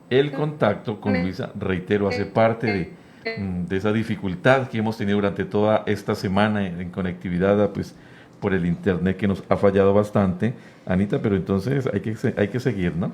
El contacto con Luisa, reitero, hace parte de esa dificultad que hemos tenido durante toda esta semana en conectividad, pues por el internet que nos ha fallado bastante, Anita, pero entonces hay que seguir, ¿no?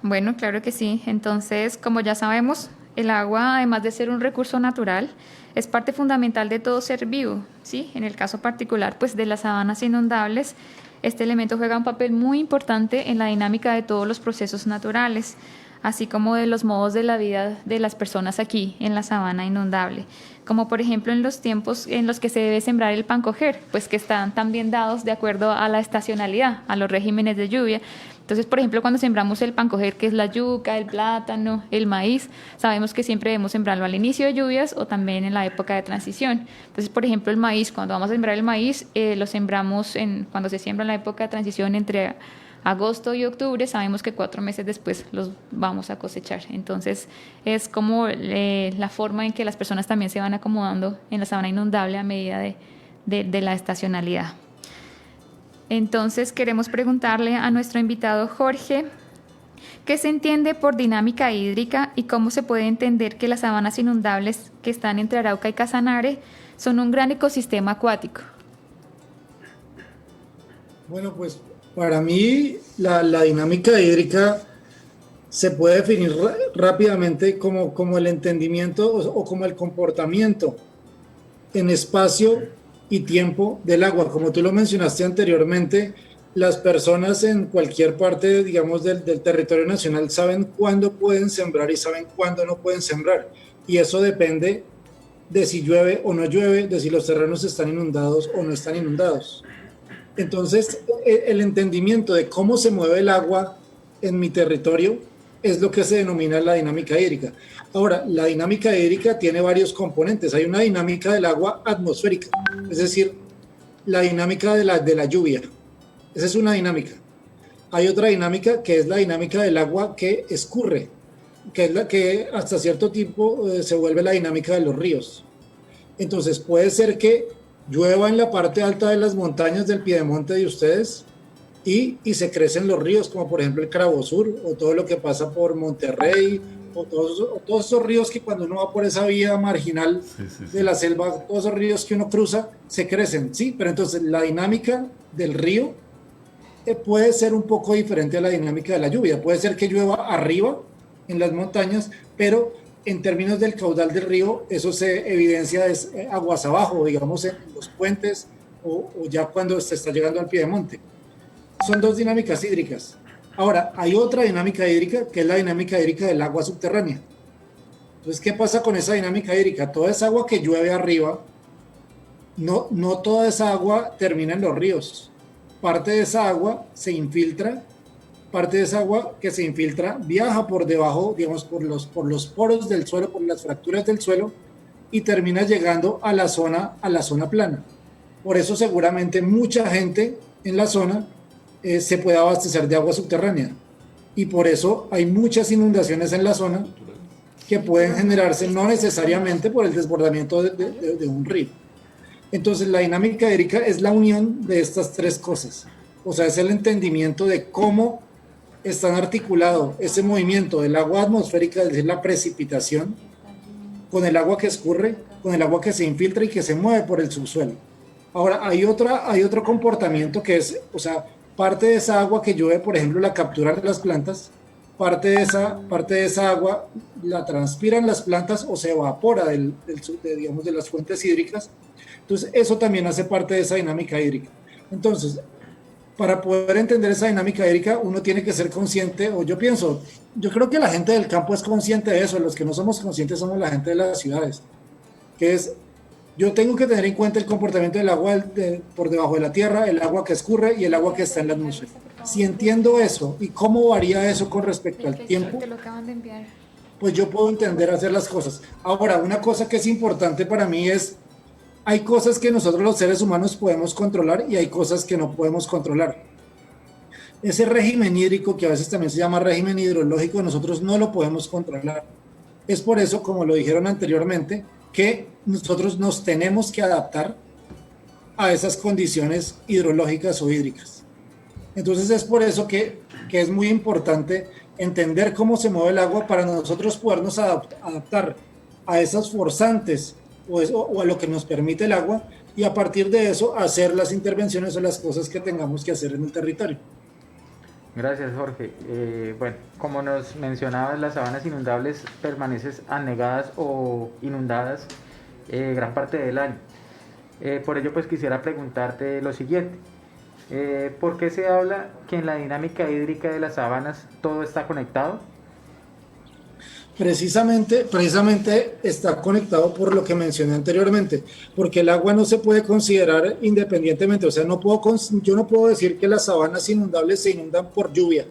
Bueno, claro que sí. Entonces, como ya sabemos, el agua, además de ser un recurso natural, es parte fundamental de todo ser vivo, ¿sí? En el caso particular, pues de las sabanas inundables, este elemento juega un papel muy importante en la dinámica de todos los procesos naturales, así como de los modos de la vida de las personas aquí en la sabana inundable, como por ejemplo en los tiempos en los que se debe sembrar el pan coger, pues que están también dados de acuerdo a la estacionalidad, a los regímenes de lluvia. Entonces, por ejemplo, cuando sembramos el pan coger, que es la yuca, el plátano, el maíz, sabemos que siempre debemos sembrarlo al inicio de lluvias o también en la época de transición. Entonces, por ejemplo, el maíz, cuando vamos a sembrar el maíz, lo sembramos cuando se siembra en la época de transición entre agosto y octubre, sabemos que 4 meses después los vamos a cosechar. Entonces, es como la forma en que las personas también se van acomodando en la sabana inundable a medida de la estacionalidad. Entonces queremos preguntarle a nuestro invitado Jorge, ¿qué se entiende por dinámica hídrica y cómo se puede entender que las sabanas inundables que están entre Arauca y Casanare son un gran ecosistema acuático? Bueno, pues para mí la dinámica hídrica se puede definir rápidamente como el entendimiento o como el comportamiento en espacio y tiempo del agua. Como tú lo mencionaste anteriormente, las personas en cualquier parte, digamos, del territorio nacional saben cuándo pueden sembrar y saben cuándo no pueden sembrar. Y eso depende de si llueve o no llueve, de si los terrenos están inundados o no están inundados. Entonces, el entendimiento de cómo se mueve el agua en mi territorio es lo que se denomina la dinámica hídrica. Ahora, la dinámica hídrica tiene varios componentes. Hay una dinámica del agua atmosférica, es decir, la dinámica de la lluvia. Esa es una dinámica. Hay otra dinámica que es la dinámica del agua que escurre, que es la que hasta cierto tiempo se vuelve la dinámica de los ríos. Entonces, puede ser que llueva en la parte alta de las montañas del piedemonte de ustedes y se crecen los ríos, como por ejemplo el Cravo Sur, o todo lo que pasa por Monterrey, o todos esos ríos que cuando uno va por esa vía marginal Sí, sí, de sí. la selva, todos esos ríos que uno cruza, se crecen, sí, pero entonces la dinámica del río puede ser un poco diferente a la dinámica de la lluvia. Puede ser que llueva arriba en las montañas, pero en términos del caudal del río, eso se evidencia es, aguas abajo, digamos, en los puentes o ya cuando se está llegando al piedemonte. Son dos dinámicas hídricas. Ahora, hay otra dinámica hídrica que es la dinámica hídrica del agua subterránea. Entonces, ¿qué pasa con esa dinámica hídrica? Toda esa agua que llueve arriba, no toda esa agua termina en los ríos. Parte de esa agua se infiltra, parte de esa agua que se infiltra viaja por debajo, digamos, por los poros del suelo, por las fracturas del suelo y termina llegando a la zona plana. Por eso seguramente mucha gente en la zona se puede abastecer de agua subterránea. Y por eso hay muchas inundaciones en la zona que pueden generarse no necesariamente por el desbordamiento de un río. Entonces la dinámica hídrica es la unión de estas tres cosas. O sea, es el entendimiento de cómo están articulados ese movimiento del agua atmosférica, es decir, la precipitación, con el agua que escurre, con el agua que se infiltra y que se mueve por el subsuelo. Ahora, hay otro comportamiento que es, o sea, parte de esa agua que llueve, por ejemplo, la capturan las plantas, parte de esa agua la transpiran las plantas o se evapora digamos, de las fuentes hídricas. Entonces, eso también hace parte de esa dinámica hídrica. Entonces, para poder entender esa dinámica hídrica, uno tiene que ser consciente, o yo creo que la gente del campo es consciente de eso, los que no somos conscientes somos la gente de las ciudades, que es, yo tengo que tener en cuenta el comportamiento del agua por debajo de la tierra, el agua que escurre y el agua que está en la atmósfera. Si entiendo eso y cómo varía eso con respecto al tiempo, Te lo acaban de enviar. pues yo puedo entender hacer las cosas. Ahora, una cosa que es importante para mí es, hay cosas que nosotros los seres humanos podemos controlar y hay cosas que no podemos controlar. Ese régimen hídrico, que a veces también se llama régimen hidrológico, nosotros no lo podemos controlar. Es por eso, como lo dijeron anteriormente, que nosotros nos tenemos que adaptar a esas condiciones hidrológicas o hídricas. Entonces es por eso que es muy importante entender cómo se mueve el agua para nosotros podernos adaptar a esas forzantes o a lo que nos permite el agua, y a partir de eso hacer las intervenciones o las cosas que tengamos que hacer en el territorio. Gracias, Jorge. Bueno, como nos mencionabas, las sabanas inundables permanecen anegadas o inundadas gran parte del año. Por ello, pues quisiera preguntarte lo siguiente. ¿Por qué se habla que en la dinámica hídrica de las sabanas todo está conectado? Precisamente está conectado por lo que mencioné anteriormente, porque el agua no se puede considerar independientemente, o sea, yo no puedo decir que las sabanas inundables se inundan por lluvia,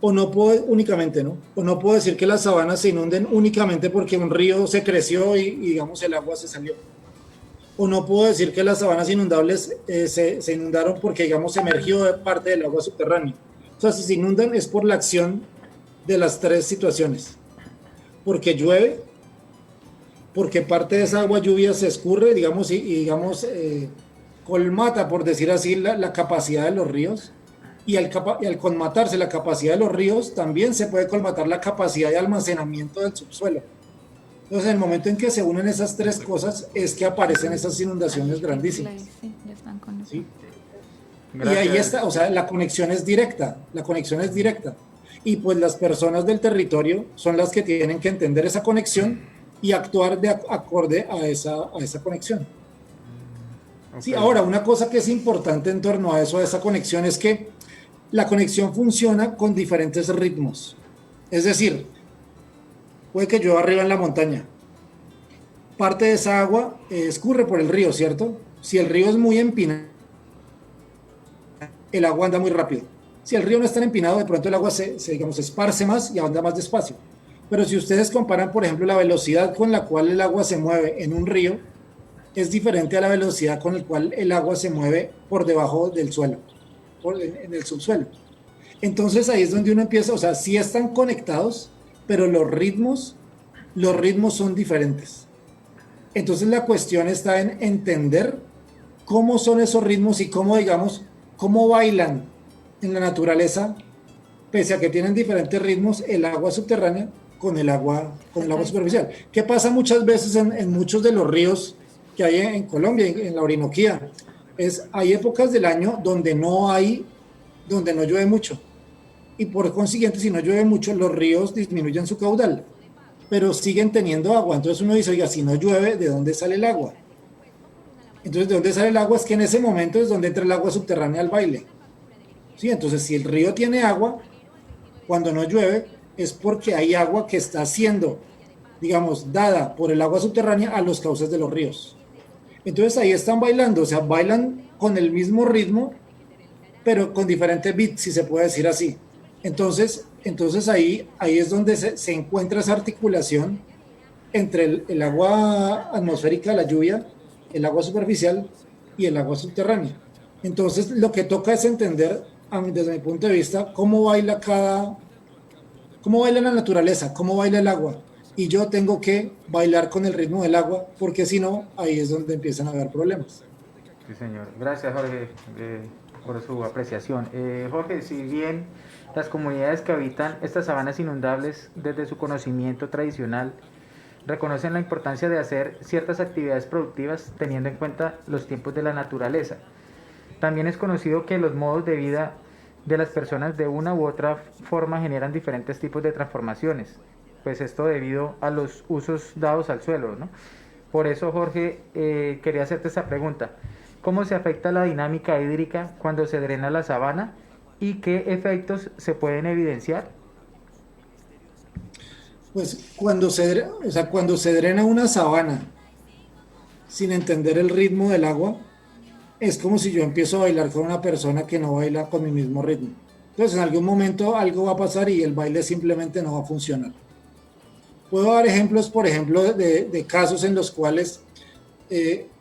o no puedo únicamente, ¿no? O no puedo decir que las sabanas se inunden únicamente porque un río se creció y digamos, el agua se salió. O no puedo decir que las sabanas inundables se inundaron porque, digamos, emergió parte del agua subterránea. O sea, si se inundan es por la acción de las tres situaciones. Porque llueve, porque parte de esa agua lluvia se escurre, digamos, digamos, colmata, por decir así, la capacidad de los ríos, y al colmatarse la capacidad de los ríos, también se puede colmatar la capacidad de almacenamiento del subsuelo. Entonces, en el momento en que se unen esas tres cosas, es que aparecen esas inundaciones grandísimas. Sí, ya están con eso. ¿Sí? Y ahí está, o sea, la conexión es directa. Y pues las personas del territorio son las que tienen que entender esa conexión y actuar de acorde a esa conexión. Okay. Sí, ahora, una cosa que es importante en torno a eso, a esa conexión, es que la conexión funciona con diferentes ritmos. Es decir, puede que llueva arriba en la montaña. Parte de esa agua escurre por el río, ¿cierto? Si el río es muy empinado, el agua anda muy rápido. Si el río no es tan empinado, de pronto el agua se esparce más y anda más despacio. Pero si ustedes comparan, por ejemplo, la velocidad con la cual el agua se mueve en un río, es diferente a la velocidad con la cual el agua se mueve por debajo del suelo, en el subsuelo. Entonces ahí es donde uno empieza, o sea, sí están conectados, pero los ritmos son diferentes. Entonces la cuestión está en entender cómo son esos ritmos y cómo, digamos, cómo bailan en la naturaleza, pese a que tienen diferentes ritmos, el agua subterránea con el agua superficial. ¿Qué pasa muchas veces en muchos de los ríos que hay en Colombia, en la Orinoquía? Hay épocas del año donde no llueve mucho. Y por consiguiente, si no llueve mucho, los ríos disminuyen su caudal, pero siguen teniendo agua. Entonces uno dice, oiga, si no llueve, ¿de dónde sale el agua? Entonces, ¿de dónde sale el agua? Es que en ese momento es donde entra el agua subterránea al baile. ¿Sí? Entonces, si el río tiene agua, cuando no llueve, es porque hay agua que está siendo, digamos, dada por el agua subterránea a los cauces de los ríos. Entonces, ahí están bailando, o sea, bailan con el mismo ritmo, pero con diferentes beats, si se puede decir así. Entonces ahí es donde se encuentra esa articulación entre el agua atmosférica, la lluvia, el agua superficial y el agua subterránea. Entonces, lo que toca es entender, desde mi punto de vista, cómo baila la naturaleza, cómo baila el agua. Y yo tengo que bailar con el ritmo del agua, porque si no, ahí es donde empiezan a haber problemas. Sí, señor. Gracias, Jorge, por su apreciación. Jorge, si bien las comunidades que habitan estas sabanas inundables, desde su conocimiento tradicional, reconocen la importancia de hacer ciertas actividades productivas teniendo en cuenta los tiempos de la naturaleza, también es conocido que los modos de vida de las personas de una u otra forma generan diferentes tipos de transformaciones, pues esto debido a los usos dados al suelo, ¿no? Por eso, Jorge, quería hacerte esta pregunta: ¿cómo se afecta la dinámica hídrica cuando se drena la sabana y qué efectos se pueden evidenciar? Pues cuando se drena una sabana sin entender el ritmo del agua, es como si yo empiezo a bailar con una persona que no baila con mi mismo ritmo. Entonces, en algún momento algo va a pasar y el baile simplemente no va a funcionar. Puedo dar ejemplos, por ejemplo, de casos en los cuales, de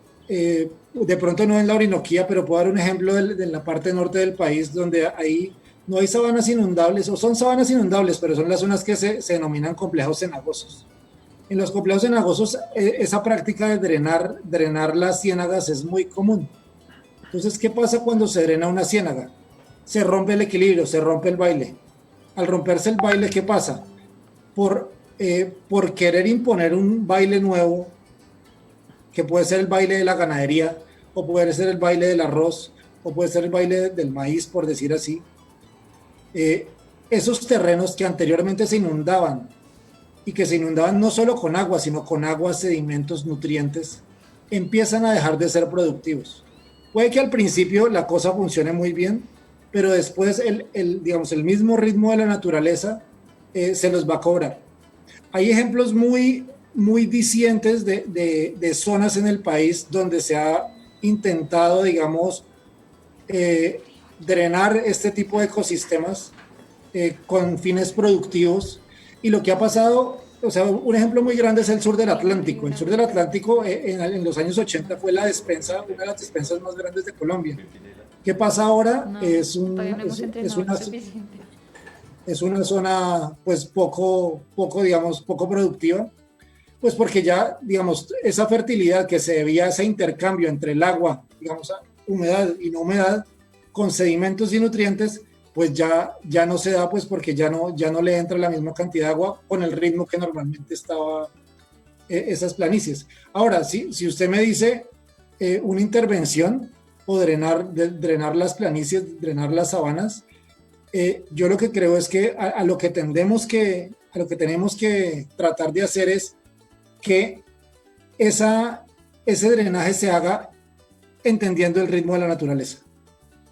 pronto no en la Orinoquía, pero puedo dar un ejemplo de la parte norte del país, donde ahí no hay sabanas inundables, o son sabanas inundables, pero son las zonas que se denominan complejos cenagosos. En los complejos cenagosos, esa práctica de drenar las ciénagas es muy común. Entonces, ¿qué pasa cuando se drena una ciénaga? Se rompe el equilibrio, se rompe el baile. al romperse el baile, ¿qué pasa? Por querer imponer un baile nuevo, que puede ser el baile de la ganadería, o puede ser el baile del arroz, o puede ser el baile del maíz, por decir así, esos terrenos que anteriormente se inundaban, y que se inundaban no solo con agua, sino con agua, sedimentos, nutrientes, empiezan a dejar de ser productivos. Puede que al principio la cosa funcione muy bien, pero después digamos, el mismo ritmo de la naturaleza se los va a cobrar. Hay ejemplos muy, muy dicientes de zonas en el país donde se ha intentado, digamos, drenar este tipo de ecosistemas con fines productivos, y lo que ha pasado, o sea, un ejemplo muy grande es el sur del Atlántico. El sur del Atlántico en los años 80 fue una de las despensas más grandes de Colombia. ¿Qué pasa ahora? No, es una zona pues poco, digamos, poco productiva, pues porque ya, digamos, esa fertilidad que se debía a ese intercambio entre el agua, digamos, humedad y no humedad, con sedimentos y nutrientes, pues ya no se da, pues porque ya no le entra la misma cantidad de agua con el ritmo que normalmente estaba esas planicies. Ahora, si usted me dice una intervención o drenar las planicies, drenar las sabanas, yo lo que creo es que a lo que tenemos que tratar de hacer es que ese drenaje se haga entendiendo el ritmo de la naturaleza.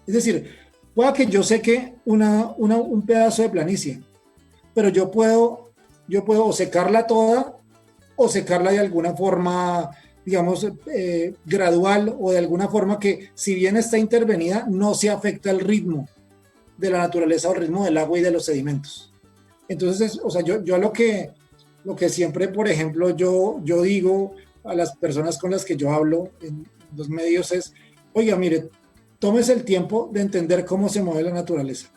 Es decir, pueda que yo seque un pedazo de planicie, pero yo puedo o secarla toda o secarla de alguna forma, digamos, gradual, o de alguna forma que, si bien está intervenida, no se afecta el ritmo de la naturaleza o el ritmo del agua y de los sedimentos. Entonces, o sea, yo lo que siempre, por ejemplo, yo digo a las personas con las que yo hablo en los medios es, oiga, mire, tómese el tiempo de entender cómo se mueve la naturaleza,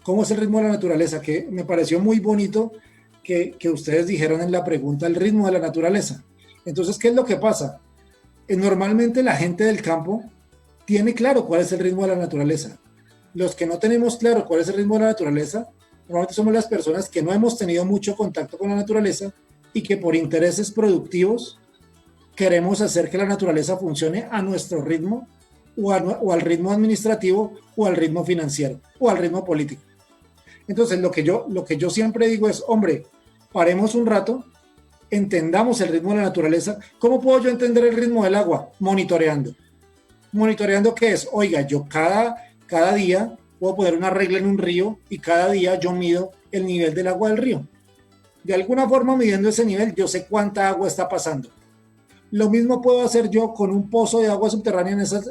cómo es el ritmo de la naturaleza, que me pareció muy bonito que ustedes dijeron en la pregunta el ritmo de la naturaleza. Entonces, ¿qué es lo que pasa? Normalmente la gente del campo tiene claro cuál es el ritmo de la naturaleza. Los que no tenemos claro cuál es el ritmo de la naturaleza, normalmente somos las personas que no hemos tenido mucho contacto con la naturaleza y que por intereses productivos queremos hacer que la naturaleza funcione a nuestro ritmo, o al ritmo administrativo, o al ritmo financiero, o al ritmo político. Entonces, lo que yo siempre digo es, hombre, paremos un rato, entendamos el ritmo de la naturaleza. ¿Cómo puedo yo entender el ritmo del agua? Monitoreando. ¿Monitoreando qué es? Oiga, yo cada día puedo poner una regla en un río y cada día yo mido el nivel del agua del río. De alguna forma, midiendo ese nivel, yo sé cuánta agua está pasando. Lo mismo puedo hacer yo con un pozo de agua subterránea en esas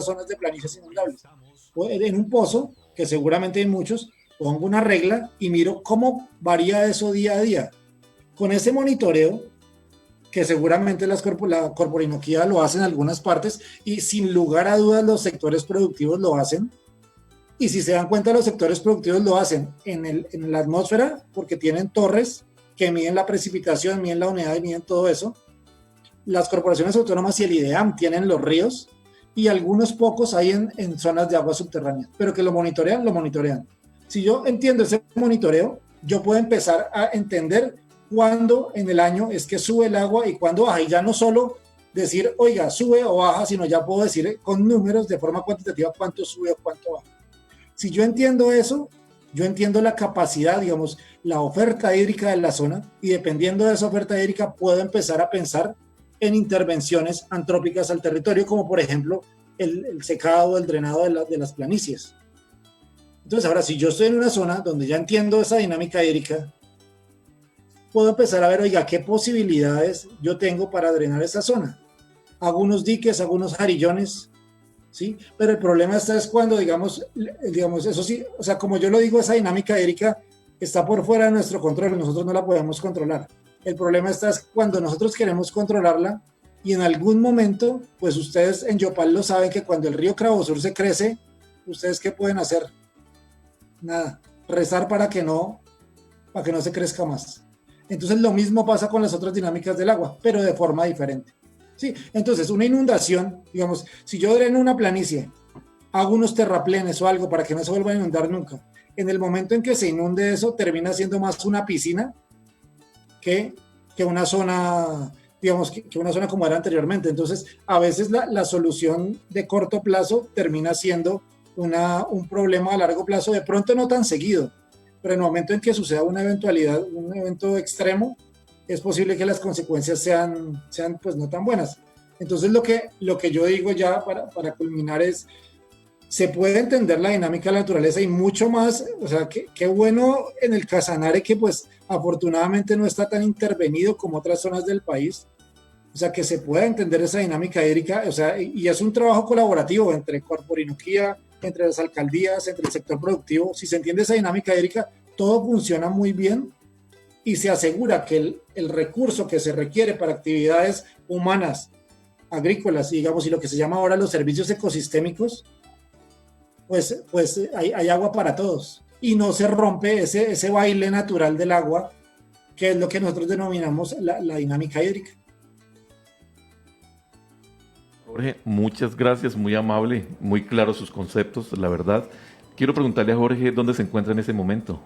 zonas de planicies inundables. En un pozo, que seguramente hay muchos, pongo una regla y miro cómo varía eso día a día. Con ese monitoreo, que seguramente la corporinoquía lo hace en algunas partes, y sin lugar a dudas los sectores productivos lo hacen, y si se dan cuenta los sectores productivos lo hacen en la atmósfera, porque tienen torres que miden la precipitación, miden la humedad y miden todo eso. Las corporaciones autónomas y el IDEAM tienen los ríos, y algunos pocos hay en zonas de agua subterránea, pero que lo monitorean. Si yo entiendo ese monitoreo, yo puedo empezar a entender cuándo en el año es que sube el agua y cuándo baja, y ya no solo decir, oiga, sube o baja, sino ya puedo decir con números de forma cuantitativa cuánto sube o cuánto baja. Si yo entiendo eso, yo entiendo la capacidad, digamos, la oferta hídrica de la zona, y dependiendo de esa oferta hídrica puedo empezar a pensar en intervenciones antrópicas al territorio, como por ejemplo el secado, el drenado de las planicies. Entonces, ahora, si yo estoy en una zona donde ya entiendo esa dinámica hídrica, puedo empezar a ver, oiga, qué posibilidades yo tengo para drenar esa zona. Hago unos diques, hago unos jarillones, ¿sí? Pero el problema es cuando, digamos, eso sí, o sea, como yo lo digo, esa dinámica hídrica está por fuera de nuestro control, nosotros no la podemos controlar. El problema es cuando nosotros queremos controlarla, y en algún momento, pues ustedes en Yopal lo saben, que cuando el río Cravosur se crece, ¿ustedes qué pueden hacer? Nada, rezar para que no se crezca más. Entonces lo mismo pasa con las otras dinámicas del agua, pero de forma diferente. ¿Sí? Entonces, una inundación, digamos, si yo dreno una planicie, hago unos terraplenes o algo para que no se vuelva a inundar nunca, en el momento en que se inunde eso, termina siendo más una piscina que una zona, digamos, que una zona como era anteriormente. Entonces, a veces la solución de corto plazo termina siendo un problema a largo plazo, de pronto no tan seguido, pero en el momento en que suceda una eventualidad, un evento extremo, es posible que las consecuencias sean pues no tan buenas. Entonces lo que yo digo ya para culminar es, se puede entender la dinámica de la naturaleza y mucho más, o sea, qué bueno en el Casanare que pues afortunadamente no está tan intervenido como otras zonas del país, o sea, que se pueda entender esa dinámica hídrica, o sea, y es un trabajo colaborativo entre Corporinoquía, entre las alcaldías, entre el sector productivo. Si se entiende esa dinámica hídrica, todo funciona muy bien y se asegura que el recurso que se requiere para actividades humanas, agrícolas, digamos, y lo que se llama ahora los servicios ecosistémicos, pues hay agua para todos. Y no se rompe ese baile natural del agua, que es lo que nosotros denominamos la dinámica hídrica. Jorge, muchas gracias, muy amable, muy claros sus conceptos, la verdad. Quiero preguntarle a Jorge dónde se encuentra en ese momento.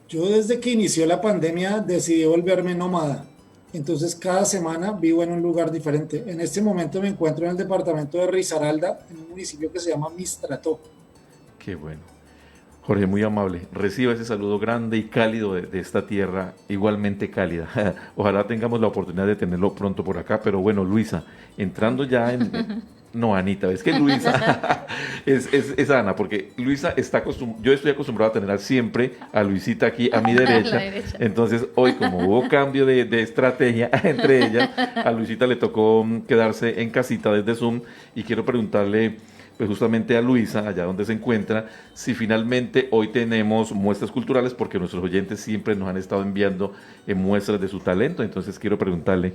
Yo desde que inició la pandemia decidí volverme nómada. Entonces cada semana vivo en un lugar diferente. En este momento me encuentro en el departamento de Risaralda, en un municipio que se llama Mistrató. Qué bueno. Jorge, muy amable. Reciba ese saludo grande y cálido de esta tierra, igualmente cálida. Ojalá tengamos la oportunidad de tenerlo pronto por acá. Pero bueno, Luisa, entrando ya en... No, Anita, es que Luisa es Ana, porque Luisa está acostumbrada, yo estoy acostumbrado a tener siempre a Luisita aquí a mi derecha. Entonces hoy, como hubo cambio de estrategia entre ellas, a Luisita le tocó quedarse en casita desde Zoom, y quiero preguntarle pues justamente a Luisa, allá donde se encuentra, si finalmente hoy tenemos muestras culturales, porque nuestros oyentes siempre nos han estado enviando muestras de su talento. Entonces quiero preguntarle,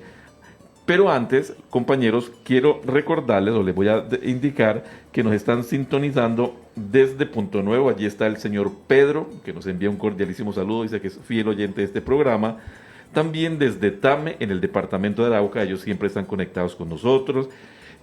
pero antes, compañeros, quiero recordarles, o les voy a indicar, que nos están sintonizando desde Punto Nuevo. Allí está el señor Pedro, que nos envía un cordialísimo saludo, dice que es fiel oyente de este programa. También desde Tame, en el departamento de Arauca, ellos siempre están conectados con nosotros.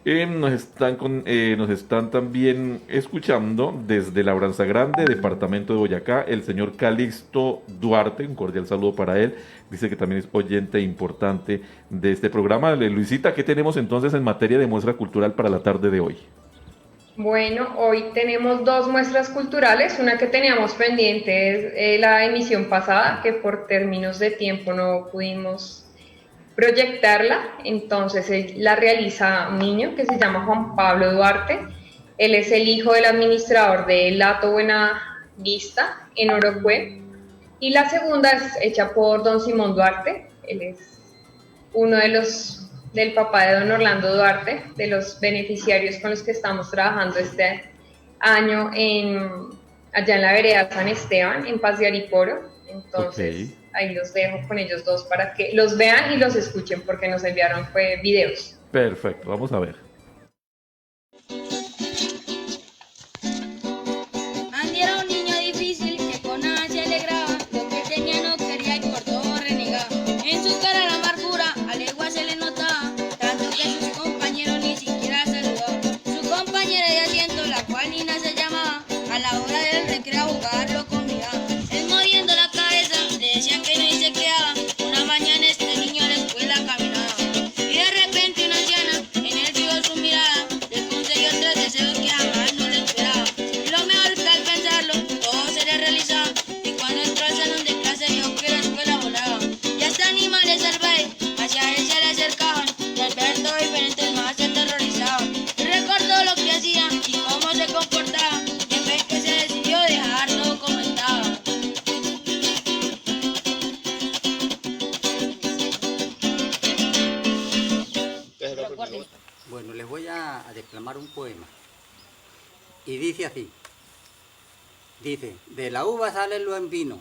Nos están también escuchando desde Labranza Grande, departamento de Boyacá, el señor Calixto Duarte, un cordial saludo para él, dice que también es oyente importante de este programa. Luisita, ¿qué tenemos entonces en materia de muestra cultural para la tarde de hoy? Bueno, hoy tenemos dos muestras culturales, una que teníamos pendiente es la emisión pasada, que por términos de tiempo no pudimos proyectarla. Entonces la realiza un niño que se llama Juan Pablo Duarte. Él es el hijo del administrador del Hato Buena Vista en Orocue, y la segunda es hecha por don Simón Duarte. Él es uno del papá de don Orlando Duarte, de los beneficiarios con los que estamos trabajando este año allá en la vereda San Esteban, en Paz de Ariporo. Entonces, ahí los dejo con ellos dos para que los vean y los escuchen, porque nos enviaron videos. Perfecto, vamos a ver. Andy era un niño difícil que con nada se alegraba, lo que tenía no quería y por todo renegaba. En su cara la amargura a legua se le notaba, tanto que sus compañeros ni siquiera saludaban. Su compañera de asiento, la cual Nina se llamaba, a la hora del recreo a jugar lo convidaba. Él moviendo la cabeza le decían que no y se quedaba. Una mañana este niño a la escuela caminaba y de repente una anciana en él vio su mirada, le concedió 3 deseos que jamás no le esperaba. Y lo mejor que al pensarlo todo se le realizaba, y cuando entró al salón de clase dijo que la escuela volaba y hasta animales salvajes hacia él se le acercaban, y al ver todo diferente el más se aterrorizaba y recordó lo que hacía y cómo se comportaba, y en vez que se decidió dejar todo como estaba. Bueno, les voy a declamar un poema. Y dice así. Dice, de la uva sale el buen vino,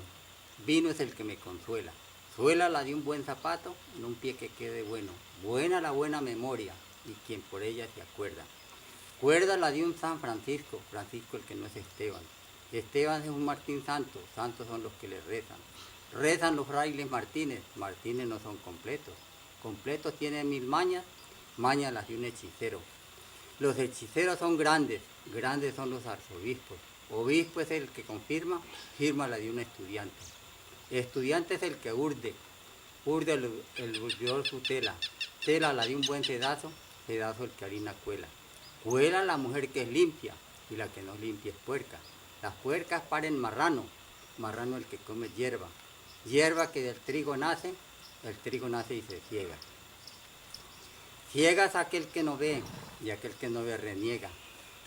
vino es el que me consuela. Suela la de un buen zapato en un pie que quede bueno. Buena la buena memoria y quien por ella se acuerda. Cuerda la de un San Francisco, Francisco el que no es Esteban. Esteban es un Martín Santo, santos son los que le rezan. Rezan los frailes Martínez, Martínez no son completos. Completos tienen 1000 mañas, mañas las de un hechicero. Los hechiceros son grandes, grandes son los arzobispos. Obispo es el que confirma, firma la de un estudiante. El estudiante es el que urde el urdidor su tela. Tela la de un buen sedazo, sedazo el que harina cuela. Cuela la mujer que es limpia, y la que no limpia es puerca. Las puercas paren marrano, marrano el que come hierba. Hierba que del trigo nace, el trigo nace y se ciega. Ciega es aquel que no ve, y aquel que no ve reniega.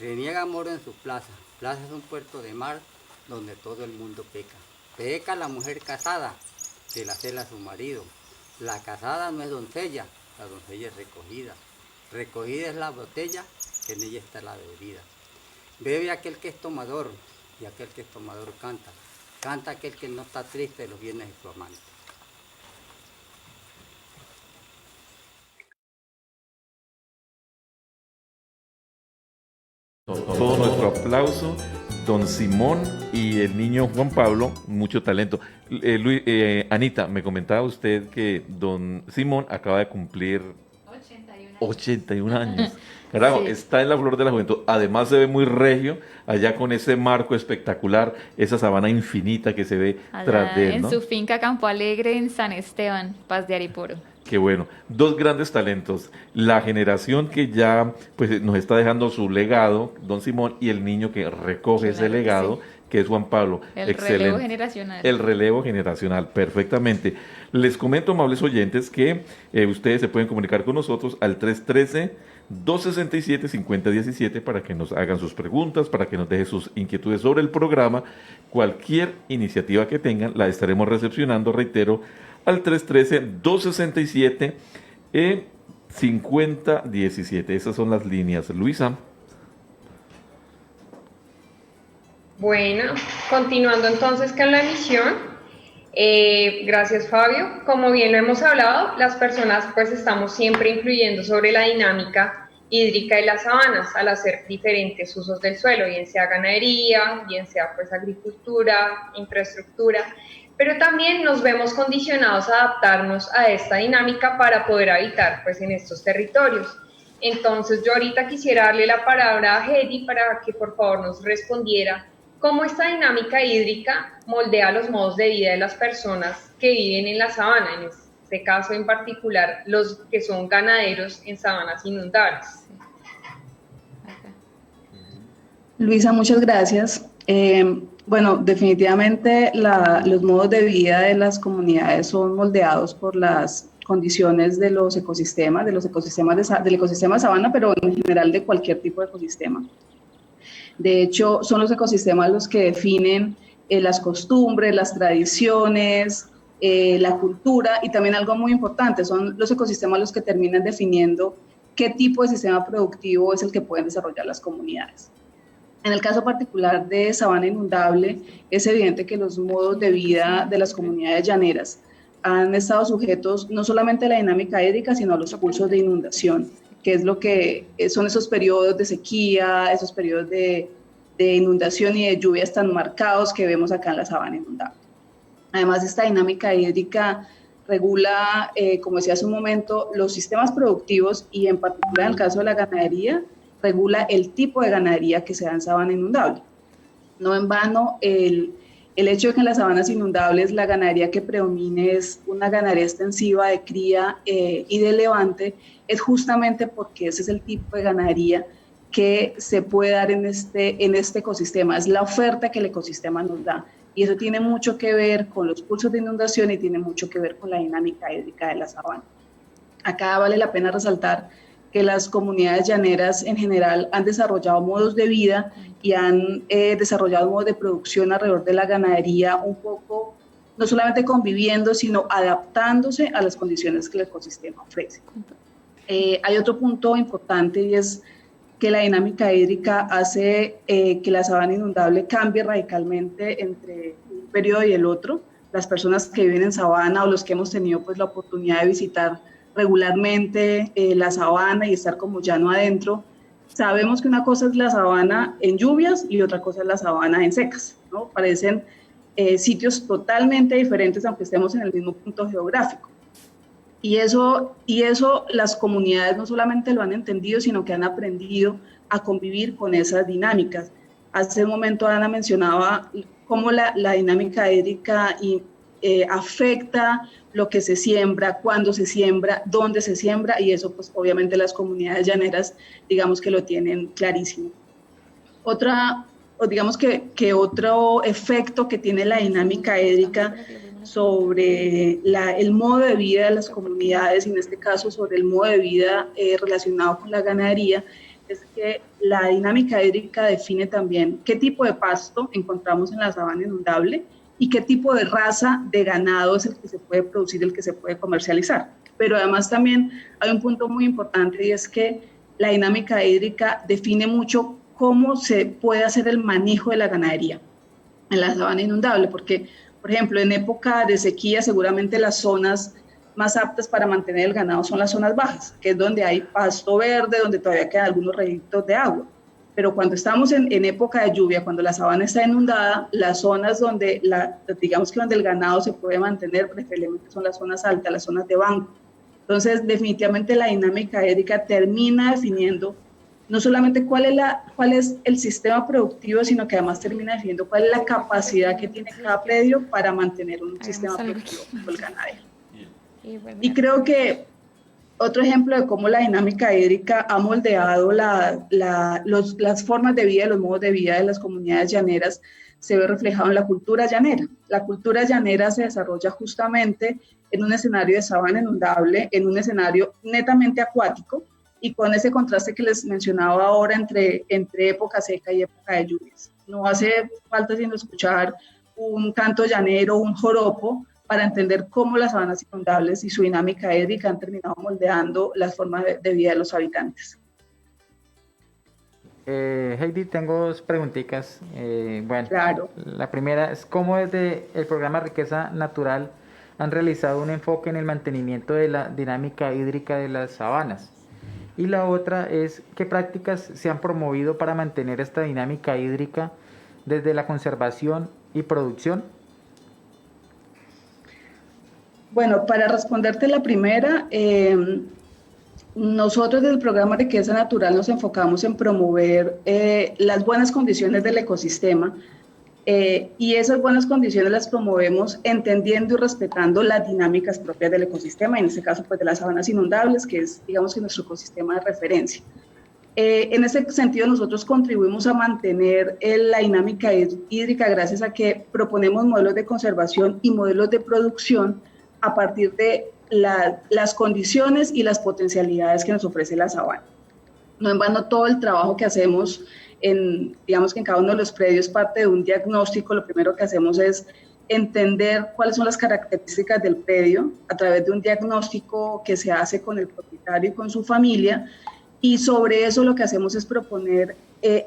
Reniega moro en su plaza. Plaza es un puerto de mar donde todo el mundo peca. Peca la mujer casada, que la cela su marido. La casada no es doncella, la doncella es recogida. Recogida es la botella, que en ella está la bebida. Bebe aquel que es tomador, y aquel que es tomador canta. Canta aquel que no está triste de los bienes de su amante. Todo nuestro aplauso, don Simón y el niño Juan Pablo, mucho talento. Anita, me comentaba usted que don Simón acaba de cumplir 81 años. Carajo, Sí. está en la flor de la juventud. Además se ve muy regio, allá con ese marco espectacular, esa sabana infinita que se ve tras de él, En ¿no? su finca Campo Alegre en San Esteban, Paz de Ariporo. Qué bueno. Dos grandes talentos. La generación que ya pues nos está dejando su legado, don Simón, y el niño que recoge ese Claro que legado, sí. que es Juan Pablo. El relevo generacional. El relevo generacional, perfectamente. Les comento, amables oyentes, que ustedes se pueden comunicar con nosotros al 313-267-5017 para que nos hagan sus preguntas, para que nos dejen sus inquietudes sobre el programa. Cualquier iniciativa que tengan la estaremos recepcionando, reitero, al 313-267-5017. Esas son las líneas. Luisa. Bueno, continuando entonces con la emisión, gracias Fabio. Como bien lo hemos hablado, las personas pues estamos siempre influyendo sobre la dinámica hídrica de las sabanas al hacer diferentes usos del suelo, bien sea ganadería, bien sea pues agricultura, infraestructura, pero también nos vemos condicionados a adaptarnos a esta dinámica para poder habitar pues en estos territorios. Entonces yo ahorita quisiera darle la palabra a Hedy para que por favor nos respondiera cómo esta dinámica hídrica moldea los modos de vida de las personas que viven en la sabana, en este caso en particular los que son ganaderos en sabanas inundables. Luisa, muchas gracias. Bueno, definitivamente los modos de vida de las comunidades son moldeados por las condiciones de los ecosistemas, del ecosistema sabana, pero en general de cualquier tipo de ecosistema. De hecho, son los ecosistemas los que definen las costumbres, las tradiciones, la cultura, y también algo muy importante, son los ecosistemas los que terminan definiendo qué tipo de sistema productivo es el que pueden desarrollar las comunidades. En el caso particular de sabana inundable, es evidente que los modos de vida de las comunidades llaneras han estado sujetos no solamente a la dinámica hídrica, sino a los pulsos de inundación, que es lo que son esos periodos de sequía, esos periodos de inundación y de lluvias tan marcados que vemos acá en la sabana inundable. Además, esta dinámica hídrica regula, como decía hace un momento, los sistemas productivos y en particular en el caso de la ganadería, regula el tipo de ganadería que se da en sabana inundable. No en vano, el hecho de que en las sabanas inundables la ganadería que predomine es una ganadería extensiva de cría y de levante, es justamente porque ese es el tipo de ganadería que se puede dar en este ecosistema, es la oferta que el ecosistema nos da. Y eso tiene mucho que ver con los pulsos de inundación y tiene mucho que ver con la dinámica hídrica de la sabana. Acá vale la pena resaltar que las comunidades llaneras en general han desarrollado modos de vida y han desarrollado modos de producción alrededor de la ganadería un poco, no solamente conviviendo, sino adaptándose a las condiciones que el ecosistema ofrece. Hay otro punto importante y es que la dinámica hídrica hace que la sabana inundable cambie radicalmente entre un periodo y el otro. Las personas que viven en sabana o los que hemos tenido pues, la oportunidad de visitar regularmente la sabana y estar como llano adentro, sabemos que una cosa es la sabana en lluvias y otra cosa es la sabana en secas, ¿no? Parecen sitios totalmente diferentes aunque estemos en el mismo punto geográfico. Y eso las comunidades no solamente lo han entendido, sino que han aprendido a convivir con esas dinámicas. Hace un momento Ana mencionaba cómo la dinámica hídrica afecta lo que se siembra, cuándo se siembra, dónde se siembra, y eso pues obviamente las comunidades llaneras digamos que lo tienen clarísimo. Digamos que otro efecto que tiene la dinámica hídrica sobre el modo de vida de las comunidades, y en este caso sobre el modo de vida relacionado con la ganadería, es que la dinámica hídrica define también qué tipo de pasto encontramos en la sabana inundable y qué tipo de raza de ganado es el que se puede producir, el que se puede comercializar. Pero además también hay un punto muy importante, y es que la dinámica hídrica define mucho cómo se puede hacer el manejo de la ganadería en la sabana inundable, porque, por ejemplo, en época de sequía seguramente las zonas más aptas para mantener el ganado son las zonas bajas, que es donde hay pasto verde, donde todavía quedan algunos reguitos de agua. Pero cuando estamos en época de lluvia, cuando la sabana está inundada, las zonas donde, digamos que donde el ganado se puede mantener preferiblemente son las zonas altas, las zonas de banco. Entonces, definitivamente la dinámica hídrica termina definiendo no solamente cuál es el sistema productivo, sino que además termina definiendo cuál es la capacidad que tiene cada predio para mantener un sistema productivo con el ganadero. Y creo que otro ejemplo de cómo la dinámica hídrica ha moldeado las formas de vida, los modos de vida de las comunidades llaneras, se ve reflejado en la cultura llanera. La cultura llanera se desarrolla justamente en un escenario de sabana inundable, en un escenario netamente acuático, y con ese contraste que les mencionaba ahora entre época seca y época de lluvias. No hace falta sino escuchar un canto llanero, un joropo, para entender cómo las sabanas inundables y su dinámica hídrica han terminado moldeando las formas de vida de los habitantes. Heidi, tengo dos preguntitas. Bueno, claro. La primera es cómo desde el programa Riqueza Natural han realizado un enfoque en el mantenimiento de la dinámica hídrica de las sabanas. Y la otra es qué prácticas se han promovido para mantener esta dinámica hídrica desde la conservación y producción. Bueno, para responderte la primera, nosotros desde el programa Riqueza Natural nos enfocamos en promover las buenas condiciones del ecosistema, y esas buenas condiciones las promovemos entendiendo y respetando las dinámicas propias del ecosistema, en este caso pues de las sabanas inundables, que es digamos que nuestro ecosistema de referencia. En ese sentido nosotros contribuimos a mantener la dinámica hídrica gracias a que proponemos modelos de conservación y modelos de producción a partir de las condiciones y las potencialidades que nos ofrece la sabana. No en vano todo el trabajo que hacemos digamos que en cada uno de los predios parte de un diagnóstico. Lo primero que hacemos es entender cuáles son las características del predio a través de un diagnóstico que se hace con el propietario y con su familia, y sobre eso lo que hacemos es proponer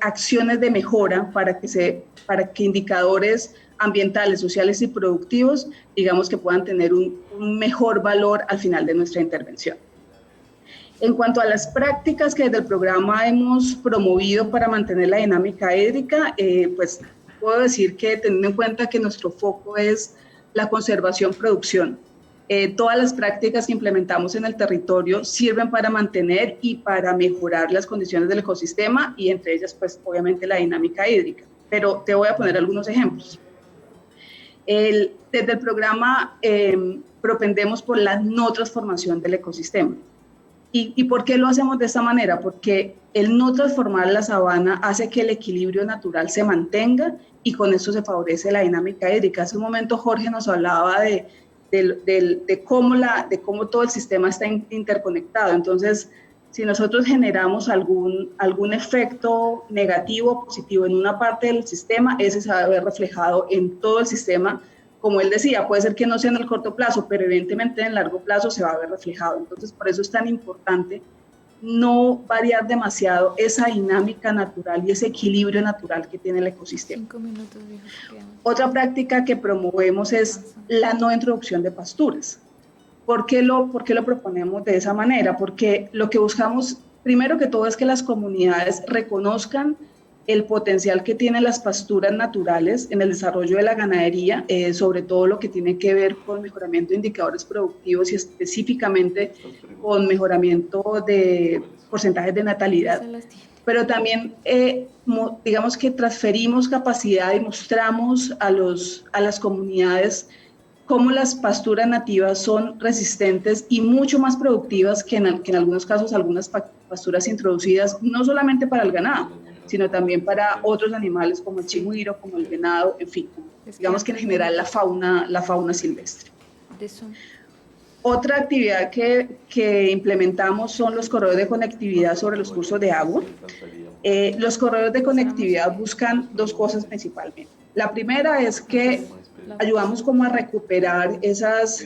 acciones de mejora para que indicadores ambientales, sociales y productivos, digamos que puedan tener un mejor valor al final de nuestra intervención. En cuanto a las prácticas que desde el programa hemos promovido para mantener la dinámica hídrica, pues puedo decir que teniendo en cuenta que nuestro foco es la conservación-producción, todas las prácticas que implementamos en el territorio sirven para mantener y para mejorar las condiciones del ecosistema, y entre ellas pues obviamente la dinámica hídrica. Pero te voy a poner algunos ejemplos. Desde el programa propendemos por la no transformación del ecosistema. ¿Y por qué lo hacemos de esta manera? Porque el no transformar la sabana hace que el equilibrio natural se mantenga, y con eso se favorece la dinámica hídrica. Hace un momento Jorge nos hablaba de cómo todo el sistema está interconectado. Entonces, si nosotros generamos algún efecto negativo o positivo en una parte del sistema, ese se va a ver reflejado en todo el sistema. Como él decía, puede ser que no sea en el corto plazo, pero evidentemente en el largo plazo se va a ver reflejado. Entonces, por eso es tan importante no variar demasiado esa dinámica natural y ese equilibrio natural que tiene el ecosistema. 5 minutos, dijo. Otra práctica que promovemos es la no introducción de pasturas. ¿Por qué lo proponemos de esa manera? Porque lo que buscamos, primero que todo, es que las comunidades reconozcan el potencial que tienen las pasturas naturales en el desarrollo de la ganadería, sobre todo lo que tiene que ver con mejoramiento de indicadores productivos y específicamente con mejoramiento de porcentajes de natalidad. pero también digamos que transferimos capacidad y mostramos a las comunidades cómo las pasturas nativas son resistentes y mucho más productivas que en algunos casos algunas pasturas introducidas, no solamente para el ganado, sino también para otros animales como el chigüiro, como el venado, en fin, digamos que en general la fauna silvestre. Otra actividad que implementamos son los corredores de conectividad sobre los cursos de agua. Los corredores de conectividad buscan dos cosas principalmente. La primera es que ayudamos como a recuperar esas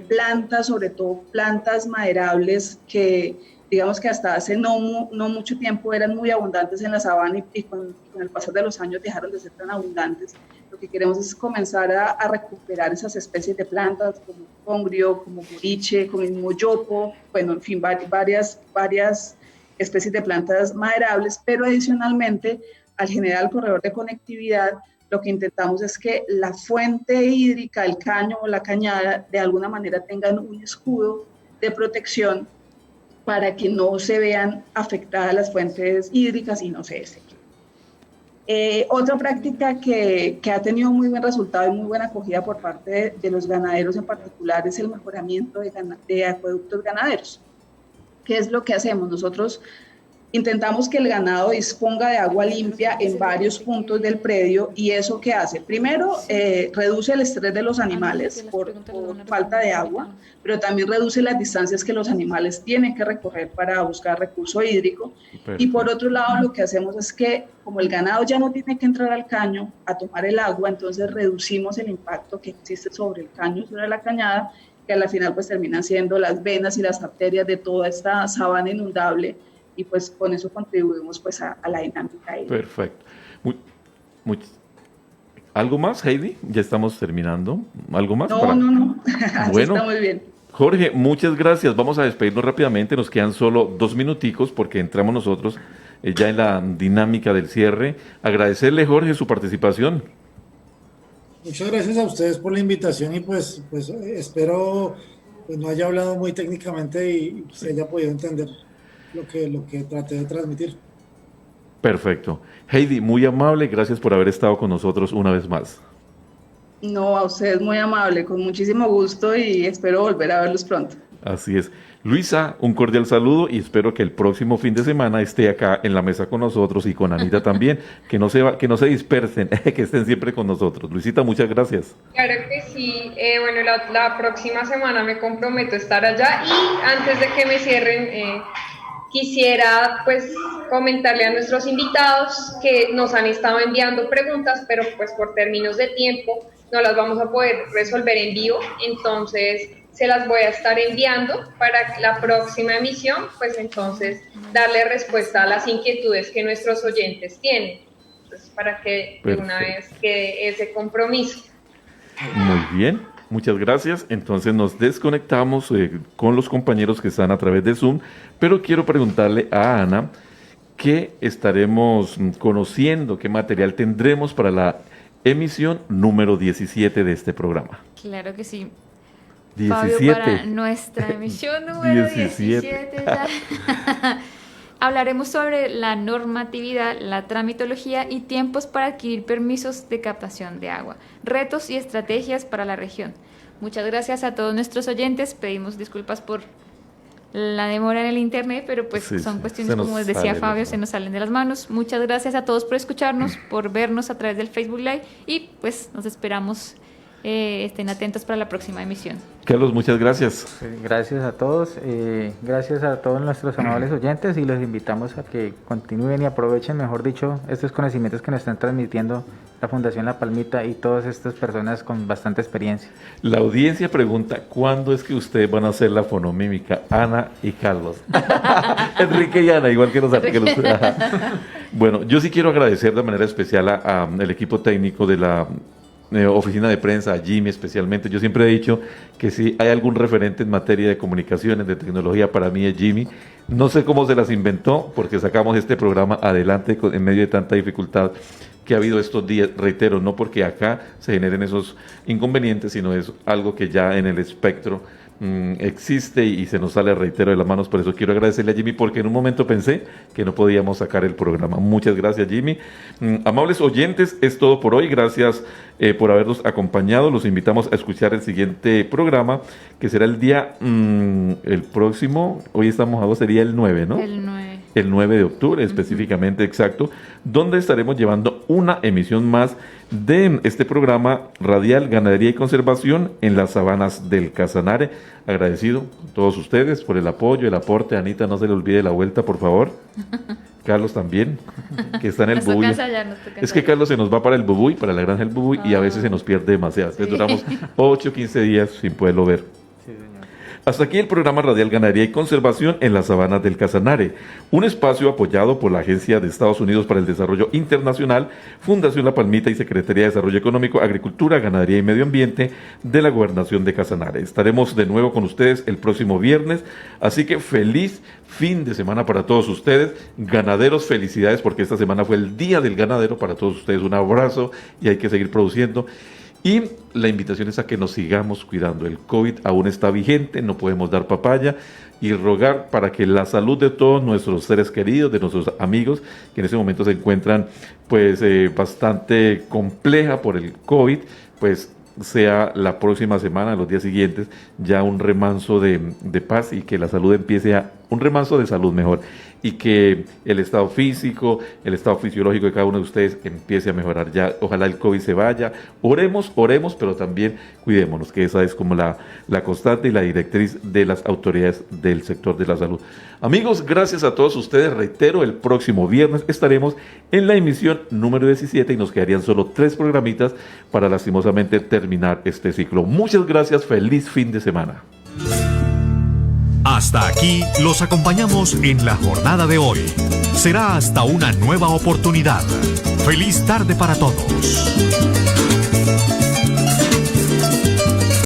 plantas, sobre todo plantas maderables que digamos que hasta hace no mucho tiempo eran muy abundantes en la sabana y con el pasar de los años dejaron de ser tan abundantes. Lo que queremos es comenzar a recuperar esas especies de plantas como congrio, como boriche, como el mismo yopo, bueno, en fin, varias especies de plantas maderables, pero adicionalmente al generar el corredor de conectividad, lo que intentamos es que la fuente hídrica, el caño o la cañada, de alguna manera tengan un escudo de protección para que no se vean afectadas las fuentes hídricas y no se desequen. Otra práctica que ha tenido muy buen resultado y muy buena acogida por parte de los ganaderos en particular es el mejoramiento de acueductos ganaderos. ¿Qué es lo que hacemos? Nosotros intentamos que el ganado disponga de agua limpia en varios puntos del predio, y eso ¿qué hace? Primero, reduce el estrés de los animales por falta de agua, pero también reduce las distancias que los animales tienen que recorrer para buscar recurso hídrico. Perfecto. Y por otro lado, lo que hacemos es que, como el ganado ya no tiene que entrar al caño a tomar el agua, entonces reducimos el impacto que existe sobre el caño, sobre la cañada, que a la final pues terminan siendo las venas y las arterias de toda esta sabana inundable, y pues con eso contribuimos pues a la dinámica hídrica. Perfecto. ¿Algo más, Heidi? Ya estamos terminando. ¿Algo más? No. Así está muy bien. Jorge, muchas gracias. Vamos a despedirnos rápidamente. Nos quedan solo 2 minuticos porque entramos nosotros ya en la dinámica del cierre. Agradecerle, Jorge, su participación. Muchas gracias a ustedes por la invitación y pues espero pues no haya hablado muy técnicamente y se haya podido entender lo que traté de transmitir. Perfecto. Heidi, muy amable, gracias por haber estado con nosotros una vez más. No, a ustedes muy amable, con muchísimo gusto y espero volver a verlos pronto. Así es. Luisa, un cordial saludo y espero que el próximo fin de semana esté acá en la mesa con nosotros y con Anita también, que no se dispersen, que estén siempre con nosotros. Luisita, muchas gracias. Claro que sí. Bueno, la próxima semana me comprometo a estar allá y antes de que me cierren, quisiera pues comentarle a nuestros invitados que nos han estado enviando preguntas, pero pues por términos de tiempo no las vamos a poder resolver en vivo, entonces se las voy a estar enviando para la próxima emisión, pues entonces darle respuesta a las inquietudes que nuestros oyentes tienen, entonces para que de una vez quede ese compromiso. Muy bien. Muchas gracias. Entonces nos desconectamos con los compañeros que están a través de Zoom, pero quiero preguntarle a Ana qué estaremos conociendo, qué material tendremos para la emisión número 17 de este programa. Claro que sí. 17. Fabio, para nuestra emisión número 17 ya. Hablaremos sobre la normatividad, la tramitología y tiempos para adquirir permisos de captación de agua, retos y estrategias para la región. Muchas gracias a todos nuestros oyentes. Pedimos disculpas por la demora en el internet, pero pues son cuestiones, como decía Fabio, se nos salen de las manos. Muchas gracias a todos por escucharnos, por vernos a través del Facebook Live y pues nos esperamos. Estén atentos para la próxima emisión. Carlos, muchas gracias. Gracias a todos, gracias a todos nuestros amables oyentes y los invitamos a que continúen y aprovechen, mejor dicho, estos conocimientos que nos están transmitiendo la Fundación La Palmita y todas estas personas con bastante experiencia. La audiencia pregunta, ¿cuándo es que ustedes van a hacer la fonomímica? Ana y Carlos. Enrique y Ana, igual que los artículos. Bueno, yo sí quiero agradecer de manera especial al equipo técnico de la oficina de prensa, a Jimmy especialmente. Yo siempre he dicho que si hay algún referente en materia de comunicaciones, de tecnología, para mí es Jimmy. No sé cómo se las inventó, porque sacamos este programa adelante en medio de tanta dificultad que ha habido estos días. Reitero, no porque acá se generen esos inconvenientes, sino es algo que ya en el espectro existe y se nos sale, reitero, de las manos. Por eso quiero agradecerle a Jimmy, porque en un momento pensé que no podíamos sacar el programa. Muchas gracias, Jimmy. Amables oyentes, es todo por hoy. Gracias por habernos acompañado. Los invitamos a escuchar el siguiente programa, que será el día, el próximo, hoy estamos a 2, sería el 9, ¿no? El 9 de octubre, específicamente, exacto, donde estaremos llevando una emisión más de este programa radial Ganadería y Conservación en las sabanas del Casanare. Agradecido a todos ustedes por el apoyo, el aporte. Anita, no se le olvide la vuelta, por favor. Carlos también, que está en el Bubuy. Es que Carlos se nos va para el Bubuy, para la granja del Bubuy, y a veces se nos pierde demasiado. Entonces duramos 8 o 15 días sin poderlo ver. Hasta aquí el programa radial Ganadería y Conservación en las sabanas del Casanare, un espacio apoyado por la Agencia de Estados Unidos para el Desarrollo Internacional, Fundación La Palmita y Secretaría de Desarrollo Económico, Agricultura, Ganadería y Medio Ambiente de la Gobernación de Casanare. Estaremos de nuevo con ustedes el próximo viernes, así que feliz fin de semana para todos ustedes. Ganaderos, felicidades, porque esta semana fue el Día del Ganadero. Para todos ustedes un abrazo y hay que seguir produciendo. Y la invitación es a que nos sigamos cuidando. El COVID aún está vigente, no podemos dar papaya, y rogar para que la salud de todos nuestros seres queridos, de nuestros amigos, que en ese momento se encuentran pues bastante compleja por el COVID, pues sea la próxima semana, los días siguientes, ya un remanso de paz, y que la salud empiece a, un remanso de salud mejor, y que el estado físico, el estado fisiológico de cada uno de ustedes empiece a mejorar. Ya, ojalá el COVID se vaya. Oremos, pero también cuidémonos, que esa es como la constante y la directriz de las autoridades del sector de la salud. Amigos, gracias a todos ustedes. Reitero, el próximo viernes estaremos en la emisión número 17 y nos quedarían solo 3 programitas para lastimosamente terminar este ciclo. Muchas gracias, feliz fin de semana. Hasta aquí los acompañamos en la jornada de hoy. Será hasta una nueva oportunidad. Feliz tarde para todos.